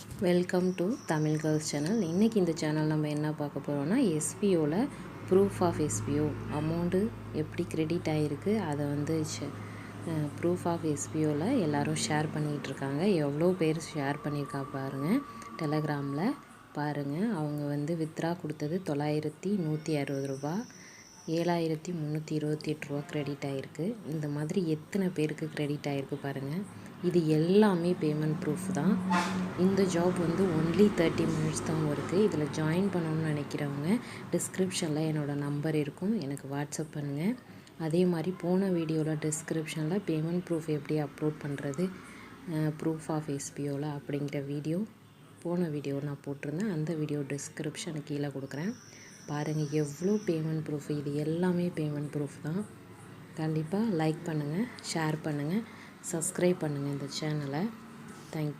Welcome to Tamil girls channel. இன்றைக்கி இந்த channel நம்ம என்ன பார்க்க போகிறோம்னா, எஸ்பிஓவில் ப்ரூஃப் ஆஃப் எஸ்பிஓ அமௌண்ட்டு எப்படி கிரெடிட் ஆகிருக்கு அதை வந்து ப்ரூஃப் ஆஃப் எஸ்பிஓவில் எல்லோரும் ஷேர் பண்ணிகிட்ருக்காங்க. எவ்வளோ பேர் ஷேர் பண்ணியிருக்கா பாருங்கள், டெலகிராமில் பாருங்கள். அவங்க வந்து வித்ரா கொடுத்தது 9160 ரூபா, 7328 ரூபா கிரெடிட் ஆகிருக்கு. இந்த மாதிரி எத்தனை பேருக்கு கிரெடிட் ஆகிருக்கு பாருங்கள். இது எல்லாமே பேமெண்ட் ப்ரூஃப் தான். இந்த ஜாப் வந்து ஒன்லி 30 மினிட்ஸ் தான் இருக்குது. இதில் ஜாயின் பண்ணணும்னு நினைக்கிறவங்க டிஸ்கிரிப்ஷனில் என்னோடய நம்பர் இருக்கும், எனக்கு வாட்ஸ்அப் பண்ணுங்கள். அதே மாதிரி போன வீடியோவில் டிஸ்கிரிப்ஷனில் பேமெண்ட் ப்ரூஃப் எப்படி அப்லோட் பண்ணுறது ப்ரூஃப் ஆஃப் எஸ்பிஓவில் அப்படிங்கிற வீடியோ போன வீடியோ நான் போட்டிருந்தேன். அந்த வீடியோ டிஸ்கிரிப்ஷனுக்கு கீழே கொடுக்குறேன் பாருங்கள். எவ்வளோ பேமெண்ட் ப்ரூஃப், இது எல்லாமே பேமெண்ட் ப்ரூஃப் தான். கண்டிப்பாக லைக் பண்ணுங்கள், ஷேர் பண்ணுங்கள், சப்ஸ்கிரைப் பண்ணுங்கள் இந்த சேனலை. தேங்க்யூ.